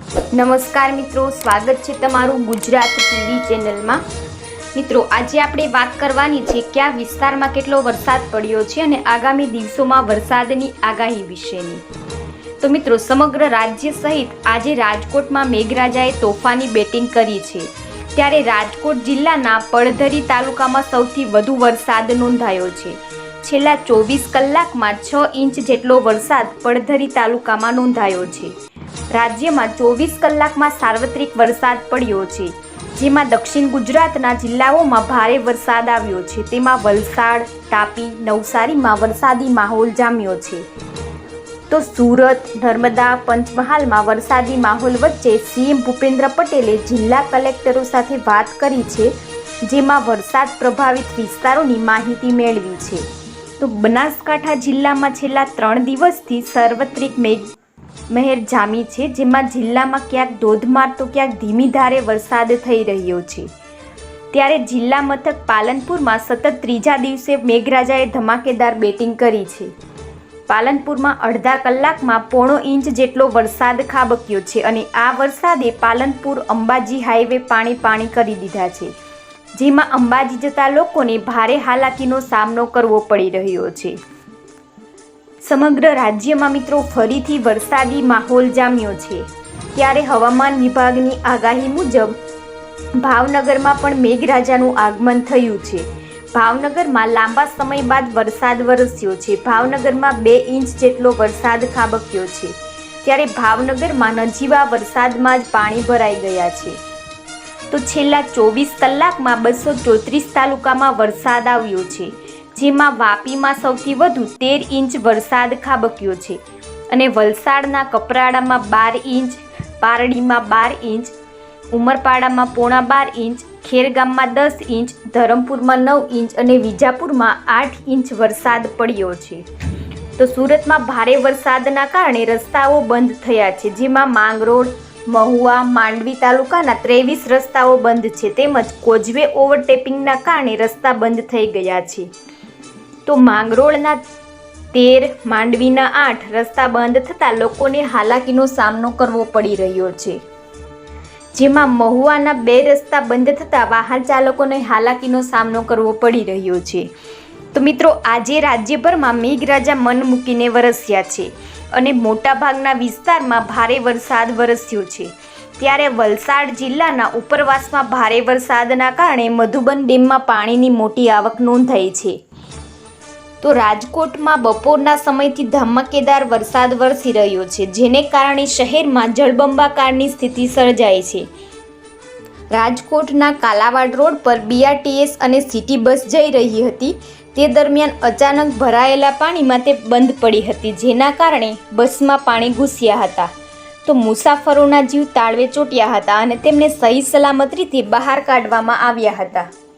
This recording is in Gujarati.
નમસ્કાર મિત્રો, સ્વાગત છે તમારું ગુજરાત ટીવી ચેનલમાં। મિત્રો, આજે આપણે વાત કરવાની છે કયા વિસ્તારમાં કેટલો વરસાદ પડ્યો છે અને આગામી દિવસોમાં વરસાદની આગાહી વિશેની। તો મિત્રો, સમગ્ર રાજ્ય સહિત આજે રાજકોટમાં મેઘરાજાએ તોફાની બેટિંગ કરી છે। ત્યારે રાજકોટ જિલ્લાના પડધરી તાલુકામાં સૌથી વધુ વરસાદ નોંધાયો છે। છેલ્લા 24 કલાકમાં 6 ઇંચ જેટલો વરસાદ પડધરી તાલુકામાં નોંધાયો છે। રાજ્યમાં 24 કલાકમાં સાર્વત્રિક વરસાદ પડ્યો છે, જેમાં દક્ષિણ ગુજરાતના જિલ્લાઓમાં ભારે વરસાદ આવ્યો છે। તેમાં વલસાડ, તાપી, નવસારીમાં વરસાદી માહોલ જામ્યો છે। તો સુરત, નર્મદા, પંચમહાલમાં વરસાદી માહોલ વચ્ચે સીએમ ભૂપેન્દ્ર પટેલે જિલ્લા કલેક્ટરો સાથે વાત કરી છે, જેમાં વરસાદ પ્રભાવિત વિસ્તારોની માહિતી મેળવી છે। તો બનાસકાંઠા જિલ્લામાં છેલ્લા 3 દિવસથી સાર્વત્રિક મહેર જામી છે, જેમાં જિલ્લામાં ક્યાંક ધોધમાર તો ક્યાંક ધીમી ધારે વરસાદ થઈ રહ્યો છે। ત્યારે જિલ્લા મથક પાલનપુરમાં સતત ત્રીજા દિવસે મેઘરાજાએ ધમાકેદાર બેટિંગ કરી છે। પાલનપુરમાં અડધા કલાકમાં 0.5 ઇંચ જેટલો વરસાદ ખાબક્યો છે અને આ વરસાદે પાલનપુર અંબાજી હાઈવે પાણી કરી દીધા છે, જેમાં અંબાજી જતા લોકોને ભારે હાલાકીનો સામનો કરવો પડી રહ્યો છે। સમગ્ર રાજ્યમાં મિત્રો ફરીથી વરસાદી માહોલ જામ્યો છે। ત્યારે હવામાન વિભાગની આગાહી મુજબ ભાવનગરમાં પણ મેઘરાજાનું આગમન થયું છે। ભાવનગરમાં લાંબા સમય બાદ વરસાદ વરસ્યો છે। ભાવનગરમાં 2 ઇંચ જેટલો વરસાદ ખાબક્યો છે। ત્યારે ભાવનગરમાં નજીવા વરસાદમાં જ પાણી ભરાઈ ગયા છે। તો છેલ્લા 24 કલાકમાં 234 તાલુકામાં વરસાદ આવ્યો છે, જેમાં વાપીમાં સૌથી વધુ 13 ઇંચ વરસાદ ખાબક્યો છે અને વલસાડના કપરાડામાં 12 ઇંચ, પારડીમાં 12 ઇંચ, ઉમરપાડામાં 12.5 ઇંચ, ખેરગામમાં 10 ઇંચ, ધરમપુરમાં 9 ઇંચ અને વિજાપુરમાં 8 ઇંચ વરસાદ પડ્યો છે। તો સુરતમાં ભારે વરસાદના કારણે રસ્તાઓ બંધ થયા છે, જેમાં માંગરોળ, મહુવા, માંડવી તાલુકાના 23 રસ્તાઓ બંધ છે, તેમજ કોઝવે ઓવરટેપિંગના કારણે રસ્તા બંધ થઈ ગયા છે। તો માંગરોળના 13, માંડવીના 8 રસ્તા બંધ થતાં લોકોને હાલાકીનો સામનો કરવો પડી રહ્યો છે, જેમાં મહુવાના 2 રસ્તા બંધ થતાં વાહન ચાલકોને હાલાકીનો સામનો કરવો પડી રહ્યો છે। તો મિત્રો, આજે રાજ્યભરમાં મેઘરાજા મન મૂકીને વરસ્યા છે અને મોટાભાગના વિસ્તારમાં ભારે વરસાદ વરસ્યો છે। ત્યારે વલસાડ જિલ્લાના ઉપરવાસમાં ભારે વરસાદના કારણે મધુબન ડેમમાં પાણીની મોટી આવક નોંધાઈ છે। તો રાજકોટમાં બપોરના સમયથી ધમાકેદાર વરસાદ વરસી રહ્યો છે, જેને કારણે શહેરમાં જળબંબાકારની સ્થિતિ સર્જાઈ છે। રાજકોટના કાલાવાડ રોડ પર BRTS અને સિટી બસ જઈ રહી હતી, તે દરમિયાન અચાનક ભરાયેલા પાણીમાં તે બંધ પડી હતી, જેના કારણે બસમાં પાણી ઘૂસ્યા હતા। તો મુસાફરોના જીવ તાળવે ચોંટ્યા હતા અને તેમને સહી સલામત રીતે બહાર કાઢવામાં આવ્યા હતા।